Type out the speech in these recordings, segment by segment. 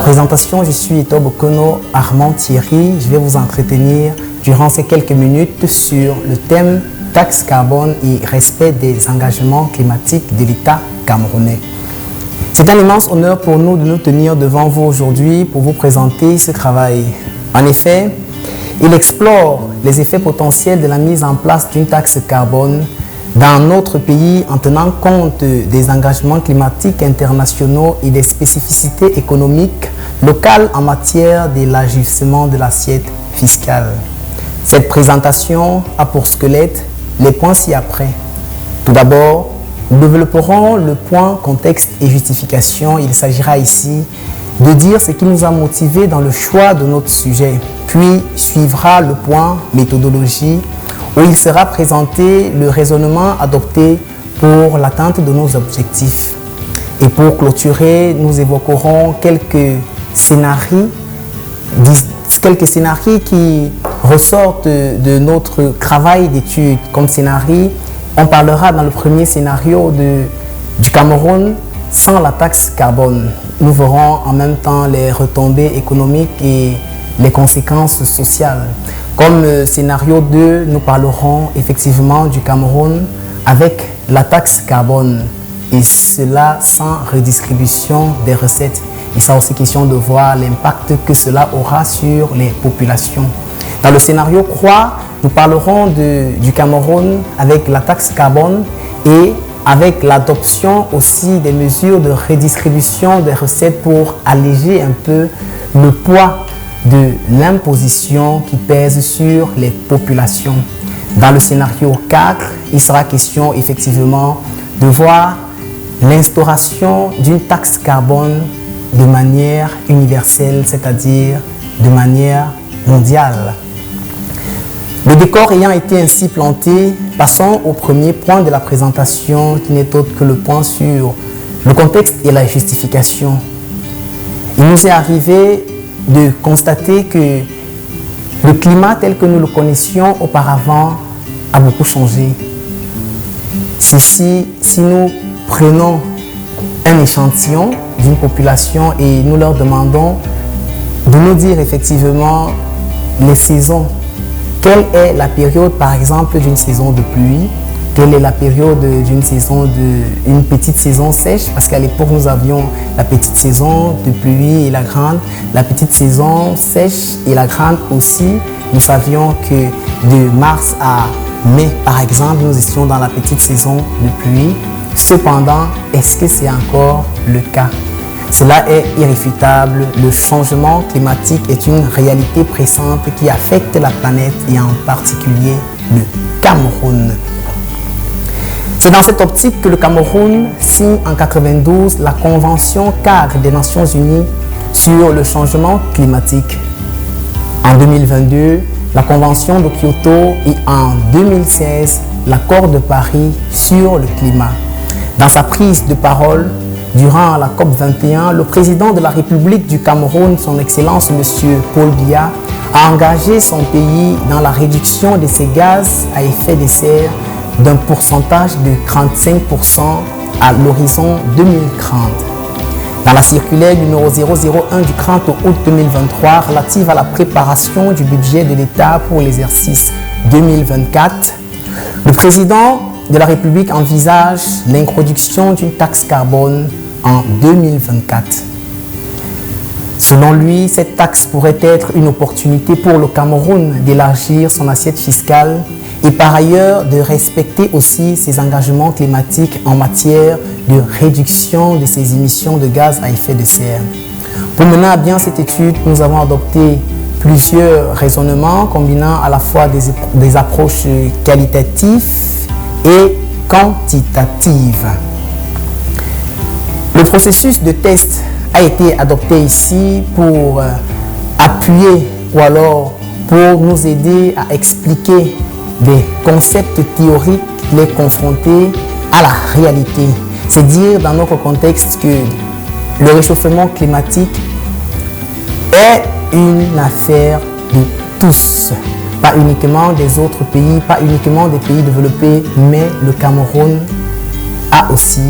présentation, je suis Etobo Bokono Armand Thierry. Je vais vous entretenir durant ces quelques minutes sur le thème taxe carbone et respect des engagements climatiques de l'État camerounais. C'est un immense honneur pour nous de nous tenir devant vous aujourd'hui pour vous présenter ce travail. En effet, il explore les effets potentiels de la mise en place d'une taxe carbone dans notre pays en tenant compte des engagements climatiques internationaux et des spécificités économiques locales en matière de l'ajustement de l'assiette fiscale. Cette présentation a pour squelette les points ci-après. Tout d'abord, nous développerons le point contexte et justification. Il s'agira ici de dire ce qui nous a motivés dans le choix de notre sujet. Puis suivra le point méthodologie où il sera présenté le raisonnement adopté pour l'atteinte de nos objectifs. Et pour clôturer, nous évoquerons quelques scénarios qui ressortent de notre travail d'étude. Comme scénario, on parlera dans le premier scénario du Cameroun sans la taxe carbone. Nous verrons en même temps les retombées économiques et les conséquences sociales. Comme scénario 2, nous parlerons effectivement du Cameroun avec la taxe carbone et cela sans redistribution des recettes. Il sera aussi question de voir l'impact que cela aura sur les populations. Dans le scénario 3, nous parlerons du Cameroun avec la taxe carbone et avec l'adoption aussi des mesures de redistribution des recettes pour alléger un peu le poids de l'imposition qui pèse sur les populations. Dans le scénario 4, il sera question effectivement de voir l'instauration d'une taxe carbone de manière universelle, c'est-à-dire de manière mondiale. Le décor ayant été ainsi planté, passons au premier point de la présentation qui n'est autre que le point sur le contexte et la justification. Il nous est arrivé de constater que le climat tel que nous le connaissions auparavant a beaucoup changé. Si nous prenons un échantillon d'une population et nous leur demandons de nous dire effectivement les saisons, quelle est la période par exemple d'une saison de pluie, quelle est la période d'une petite saison sèche, parce qu'à l'époque nous avions la petite saison de pluie et la grande, la petite saison sèche et la grande aussi. Nous savions que de mars à mai par exemple nous étions dans la petite saison de pluie. Cependant, est-ce que c'est encore le cas? Cela est irréfutable. Le changement climatique est une réalité pressante qui affecte la planète et en particulier le Cameroun. C'est dans cette optique que le Cameroun signe en 1992 la Convention cadre des Nations Unies sur le changement climatique. En 2022, la Convention de Kyoto et en 2016, l'accord de Paris sur le climat. Dans sa prise de parole, durant la COP21, le président de la République du Cameroun, son Excellence M. Paul Biya, a engagé son pays dans la réduction de ses gaz à effet de serre d'un pourcentage de 35% à l'horizon 2030. Dans la circulaire numéro 001 du 30 août 2023 relative à la préparation du budget de l'État pour l'exercice 2024, le président de la République envisage l'introduction d'une taxe carbone en 2024. Selon lui, cette taxe pourrait être une opportunité pour le Cameroun d'élargir son assiette fiscale et par ailleurs de respecter aussi ses engagements climatiques en matière de réduction de ses émissions de gaz à effet de serre. Pour mener à bien cette étude, nous avons adopté plusieurs raisonnements combinant à la fois des approches qualitatives et quantitatives. Le processus de test a été adopté ici pour appuyer ou alors pour nous aider à expliquer des concepts théoriques, les confronter à la réalité. C'est dire dans notre contexte que le réchauffement climatique est une affaire de tous, pas uniquement des autres pays, pas uniquement des pays développés, mais le Cameroun a aussi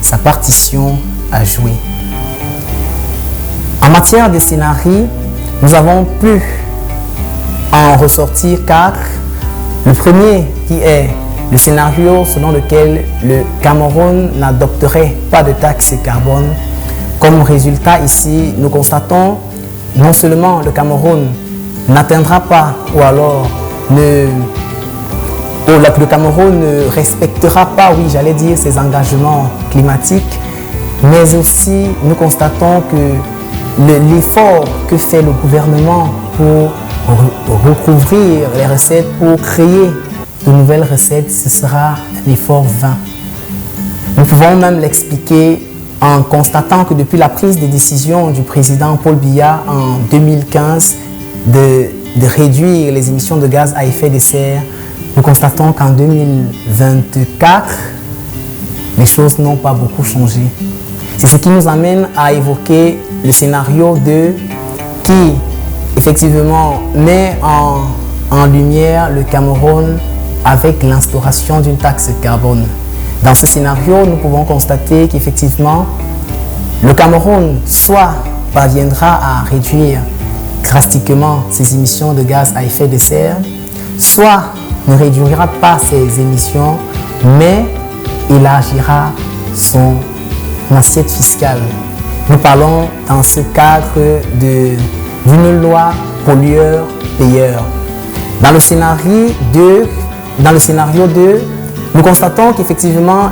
sa partition à jouer. En En matière de scénarii, nous avons pu en ressortir 4. Le premier qui est le scénario selon lequel le Cameroun n'adopterait pas de taxe carbone. Comme résultat ici, nous constatons non seulement le Cameroun n'atteindra pas ou alors le Cameroun ne respectera pas, oui j'allais dire, ses engagements climatiques, mais aussi nous constatons que l'effort que fait le gouvernement pour recouvrir les recettes, pour créer de nouvelles recettes, ce sera un effort vain. Nous pouvons même l'expliquer en constatant que depuis la prise de décision du président Paul Biya en 2015 de réduire les émissions de gaz à effet de serre, nous constatons qu'en 2024, les choses n'ont pas beaucoup changé. C'est ce qui nous amène à évoquer le scénario 2 qui, effectivement, met en lumière le Cameroun avec l'instauration d'une taxe carbone. Dans ce scénario, nous pouvons constater qu'effectivement, le Cameroun soit parviendra à réduire drastiquement ses émissions de gaz à effet de serre, soit ne réduira pas ses émissions, mais élargira son assiette fiscale. Nous parlons dans ce cadre d'une loi pollueur-payeur. Dans le scénario 2, nous constatons qu'effectivement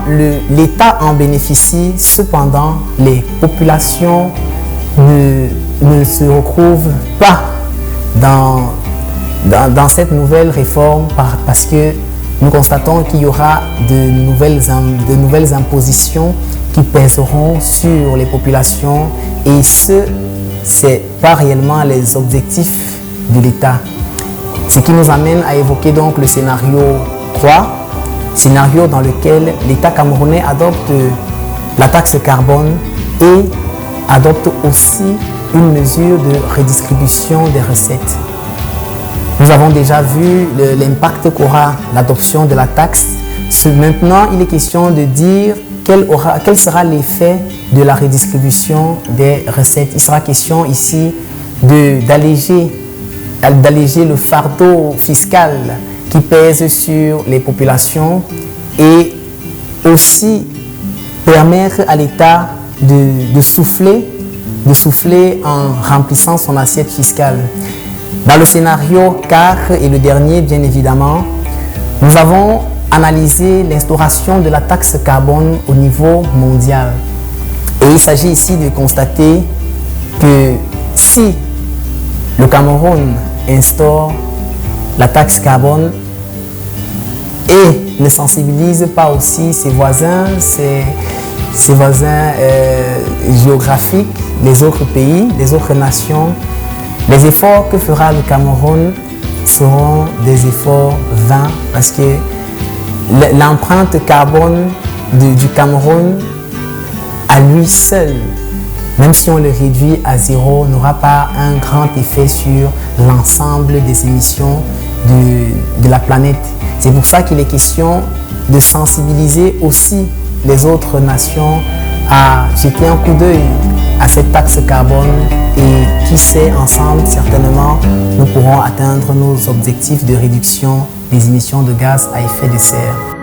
l'État en bénéficie, cependant les populations ne se retrouvent pas dans cette nouvelle réforme parce que nous constatons qu'il y aura de nouvelles impositions qui pèseront sur les populations et ce n'est pas réellement les objectifs de l'État. Ce qui nous amène à évoquer donc le scénario 3, scénario dans lequel l'État camerounais adopte la taxe carbone et adopte aussi une mesure de redistribution des recettes. Nous avons déjà vu l'impact qu'aura l'adoption de la taxe. Maintenant, il est question de dire quel sera l'effet de la redistribution des recettes. Il sera question ici d'alléger le fardeau fiscal qui pèse sur les populations et aussi permettre à l'État de souffler en remplissant son assiette fiscale. Dans le scénario 4 et le dernier, bien évidemment, nous avons analysé l'instauration de la taxe carbone au niveau mondial. Et il s'agit ici de constater que si le Cameroun instaure la taxe carbone et ne sensibilise pas aussi ses voisins, ses voisins géographiques, les autres pays, les autres nations, les efforts que fera le Cameroun seront des efforts vains parce que l'empreinte carbone du Cameroun à lui seul, même si on le réduit à zéro, n'aura pas un grand effet sur l'ensemble des émissions de la planète. C'est pour ça qu'il est question de sensibiliser aussi les autres nations à jeter un coup d'œil à cette taxe carbone et qui sait, ensemble, certainement, nous pourrons atteindre nos objectifs de réduction des émissions de gaz à effet de serre.